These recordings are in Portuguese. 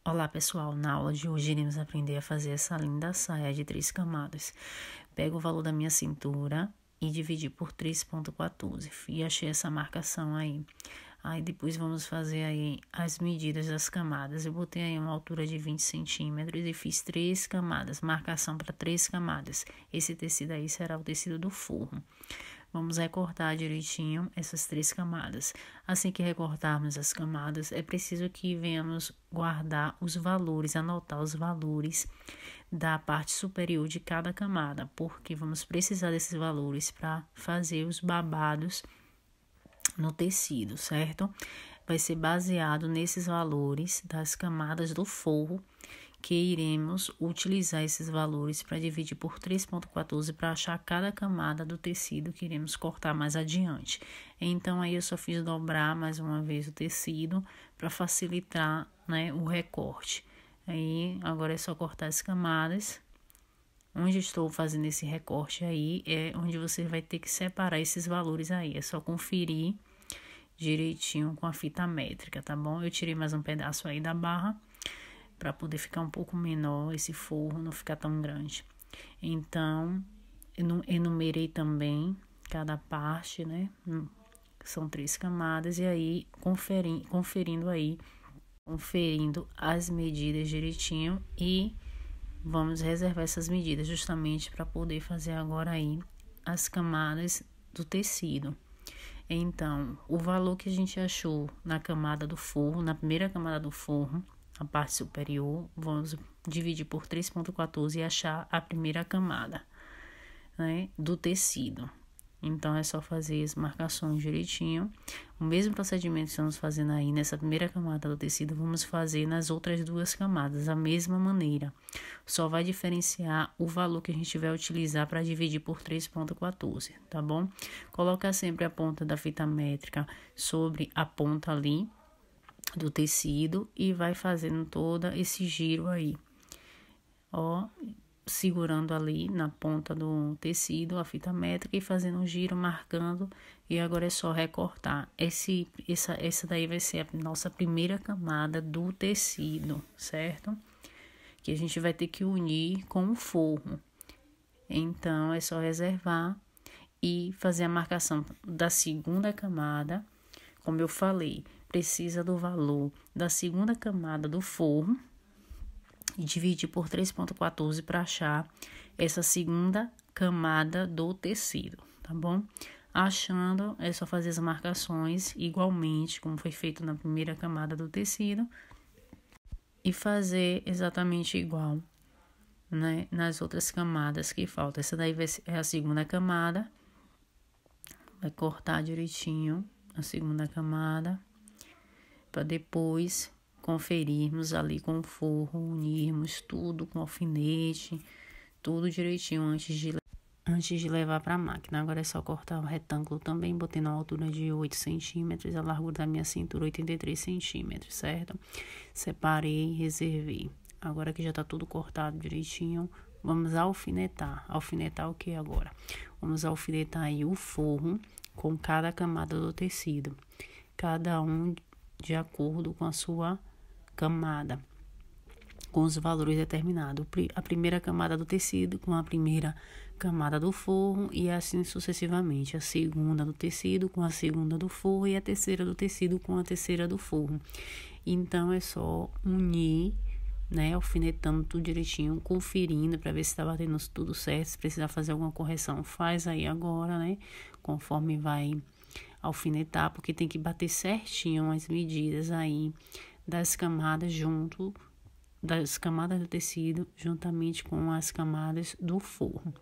Olá pessoal, na aula de hoje iremos aprender a fazer essa linda saia de 3 camadas. Pego o valor da minha cintura e dividi por 3,14 e achei essa marcação aí. Aí depois vamos fazer aí as medidas das camadas. Eu botei aí uma altura de 20 centímetros e fiz 3 camadas, marcação para 3 camadas. Esse tecido aí será o tecido do forro. Vamos recortar direitinho essas 3 camadas. Assim que recortarmos as camadas, é preciso que venhamos guardar os valores, anotar os valores da parte superior de cada camada, porque vamos precisar desses valores para fazer os babados no tecido, certo? Vai ser baseado nesses valores das camadas do forro que iremos utilizar esses valores para dividir por 3,14 para achar cada camada do tecido que iremos cortar mais adiante. Então, aí eu só fiz dobrar mais uma vez o tecido para facilitar, né, o recorte. Aí, agora é só cortar as camadas. Onde estou fazendo esse recorte aí é onde você vai ter que separar esses valores aí. É só conferir direitinho com a fita métrica, tá bom? Eu tirei mais um pedaço aí da barra para poder ficar um pouco menor, esse forro não ficar tão grande. Então, eu enumerei também cada parte, né? São 3 camadas, e aí conferindo as medidas direitinho, e vamos reservar essas medidas justamente para poder fazer agora aí as camadas do tecido. Então, o valor que a gente achou na camada do forro, na primeira camada do forro, a parte superior, vamos dividir por 3,14 e achar a primeira camada, né, do tecido. Então, é só fazer as marcações direitinho. O mesmo procedimento que estamos fazendo aí nessa primeira camada do tecido, vamos fazer nas outras 2 camadas, da mesma maneira. Só vai diferenciar o valor que a gente vai utilizar para dividir por 3,14, tá bom? Colocar sempre a ponta da fita métrica sobre a ponta ali do tecido e vai fazendo todo esse giro aí, ó, segurando ali na ponta do tecido a fita métrica e fazendo um giro, marcando, e agora é só recortar. Essa daí vai ser a nossa primeira camada do tecido, certo? Que a gente vai ter que unir com o forro. Então, é só reservar e fazer a marcação da segunda camada. Como eu falei, precisa do valor da segunda camada do forro e dividir por 3,14 para achar essa segunda camada do tecido, tá bom? Achando, é só fazer as marcações igualmente, como foi feito na primeira camada do tecido, e fazer exatamente igual, né, nas outras camadas que faltam. Essa daí é a segunda camada, vai cortar direitinho a segunda camada, para depois conferirmos ali com o forro, unirmos tudo com alfinete, tudo direitinho antes de levar para a máquina. Agora é só cortar o retângulo também, botei na altura de 8 centímetros, a largura da minha cintura 83 centímetros, certo? Separei, reservei. Agora que já tá tudo cortado direitinho, vamos alfinetar. Alfinetar o que agora? Vamos alfinetar aí o forro com cada camada do tecido, cada um de acordo com a sua camada, com os valores determinados. A primeira camada do tecido com a primeira camada do forro e assim sucessivamente. A segunda do tecido com a segunda do forro e a terceira do tecido com a terceira do forro. Então, é só unir, né, alfinetando tudo direitinho, conferindo para ver se tá batendo tudo certo. Se precisar fazer alguma correção, faz aí agora, né, conforme vai alfinetar, porque tem que bater certinho as medidas aí das camadas das camadas do tecido juntamente com as camadas do forro.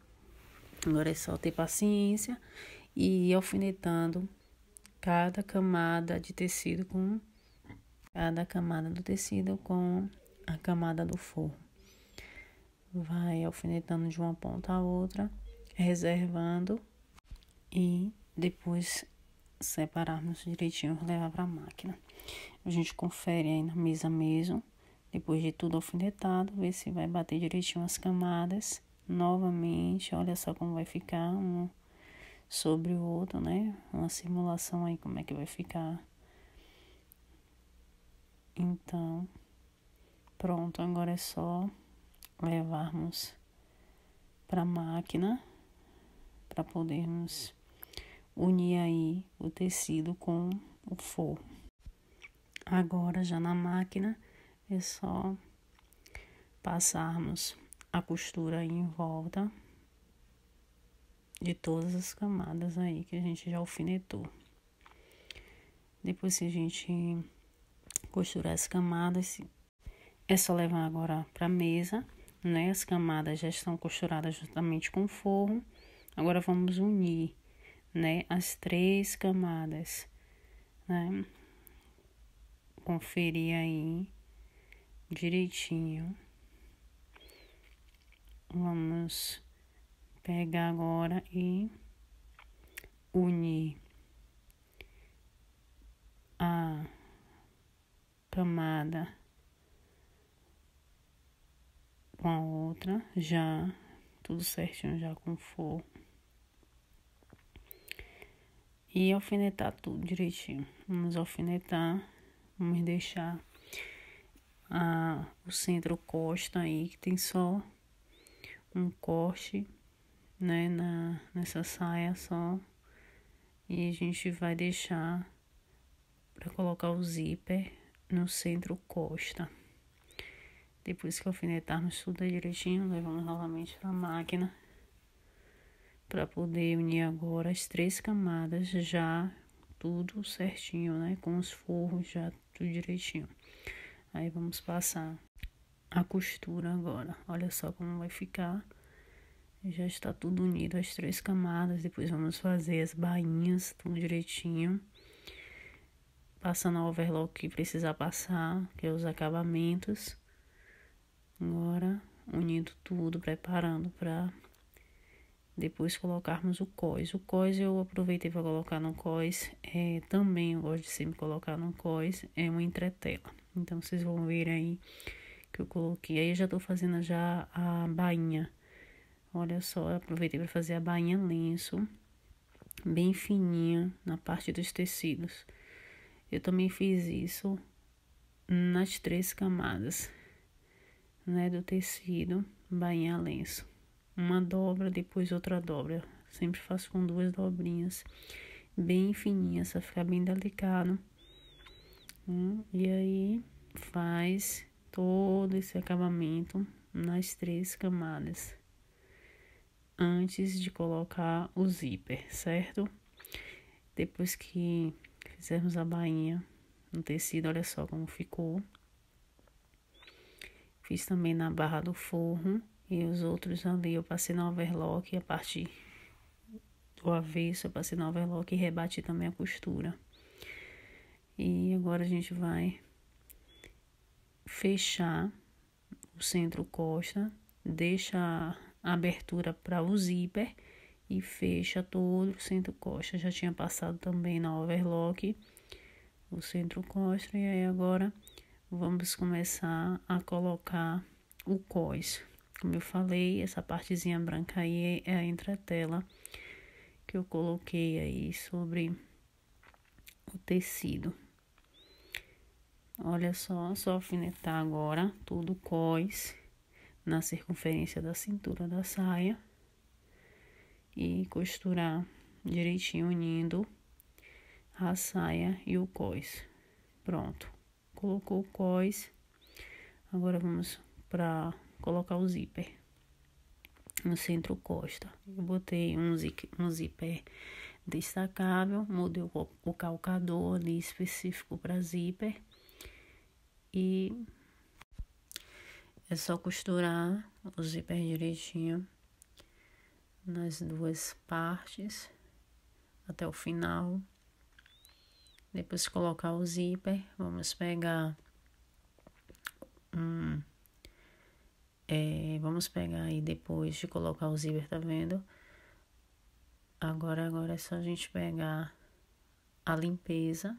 Agora é só ter paciência e ir alfinetando cada camada de tecido com cada camada do tecido com a camada do forro. Vai alfinetando de uma ponta a outra, reservando e depois separarmos direitinho e levar para a máquina. A gente confere aí na mesa mesmo, depois de tudo alfinetado, ver se vai bater direitinho as camadas. Novamente, olha só como vai ficar um sobre o outro, né? Uma simulação aí como é que vai ficar. Então, pronto, agora é só levarmos para a máquina para podermos unir aí o tecido com o forro. Agora já na máquina é só passarmos a costura aí em volta de todas as camadas aí que a gente já alfinetou. Depois que a gente costurar as camadas, é só levar agora para a mesa, né? As camadas já estão costuradas juntamente com o forro. Agora vamos unir, né, as 3 camadas, né? Conferir aí direitinho. Vamos pegar agora e unir a camada com a outra, já tudo certinho, já com forro. E alfinetar tudo direitinho. Vamos alfinetar, vamos deixar o centro costa aí, que tem só um corte, né, nessa saia só. E a gente vai deixar para colocar o zíper no centro costa. Depois que alfinetarmos tudo direitinho, levamos novamente para a máquina para poder unir agora as 3 camadas, já tudo certinho, né? Com os forros já tudo direitinho. Aí vamos passar a costura agora. Olha só como vai ficar. Já está tudo unido, as 3 camadas. Depois vamos fazer as bainhas, tudo direitinho. Passando a overlock que precisar passar, que é os acabamentos. Agora, unindo tudo, preparando para depois colocarmos o cós. O cós eu aproveitei para colocar no cós. Também eu gosto de sempre colocar no cós. É uma entretela. Então, vocês vão ver aí que eu coloquei. Aí eu já tô fazendo já a bainha. Olha só, eu aproveitei para fazer a bainha lenço. Bem fininha na parte dos tecidos. Eu também fiz isso nas 3 camadas, né, do tecido, bainha lenço. Uma dobra, depois outra dobra. Sempre faço com 2 dobrinhas, bem fininhas, pra ficar bem delicado. E aí, faz todo esse acabamento nas 3 camadas, antes de colocar o zíper, certo? Depois que fizermos a bainha no tecido, olha só como ficou. Fiz também na barra do forro. E os outros ali eu passei na overlock, a parte do avesso eu passei na overlock e rebati também a costura. E agora a gente vai fechar o centro costa, deixa a abertura para o zíper e fecha todo o centro costa. Já tinha passado também na overlock o centro costa e aí agora vamos começar a colocar o cós. Como eu falei, essa partezinha branca aí é a entretela que eu coloquei aí sobre o tecido. Olha só alfinetar agora tudo cós na circunferência da cintura da saia e costurar direitinho, unindo a saia e o cós. Pronto, colocou o cós, agora vamos para colocar o zíper no centro costa. Eu botei um zíper destacável, mudei o calcador ali específico para zíper e é só costurar o zíper direitinho nas 2 partes até o final. Depois de colocar o zíper, vamos pegar vamos pegar aí depois de colocar o zíper, tá vendo? Agora é só a gente pegar a limpeza,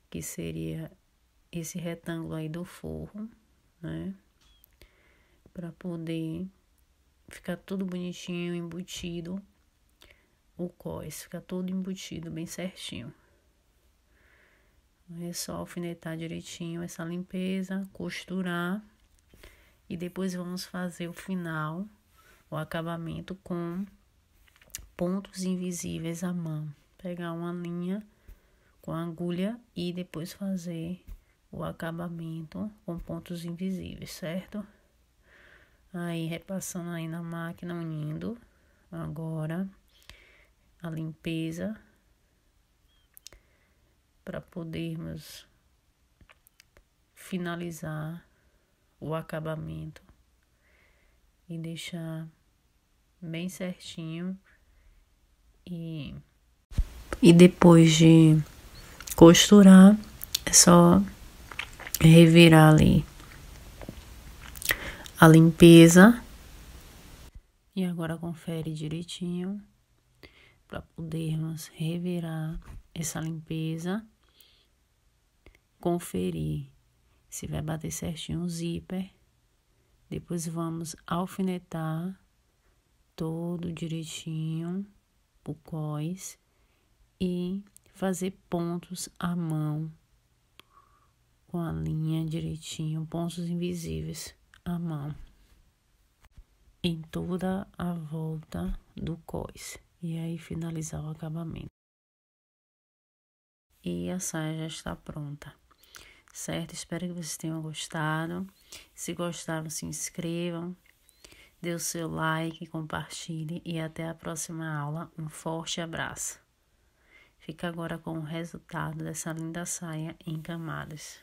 que seria esse retângulo aí do forro, né? Pra poder ficar tudo bonitinho, embutido, o cós, fica todo embutido bem certinho. É só alfinetar direitinho essa limpeza, costurar e depois vamos fazer o final, o acabamento com pontos invisíveis à mão. Pegar uma linha com a agulha e depois fazer o acabamento com pontos invisíveis, certo? Aí repassando aí na máquina, unindo agora a limpeza para podermos finalizar o acabamento e deixar bem certinho. E depois de costurar, é só revirar ali a limpeza. E agora confere direitinho para podermos revirar essa limpeza. Conferir se vai bater certinho o zíper. Depois vamos alfinetar todo direitinho o cós e fazer pontos à mão com a linha direitinho, pontos invisíveis à mão em toda a volta do cós. E aí finalizar o acabamento. E a saia já está pronta, certo? Espero que vocês tenham gostado. Se gostaram, se inscrevam, dê o seu like, compartilhe e até a próxima aula. Um forte abraço. Fica agora com o resultado dessa linda saia em camadas.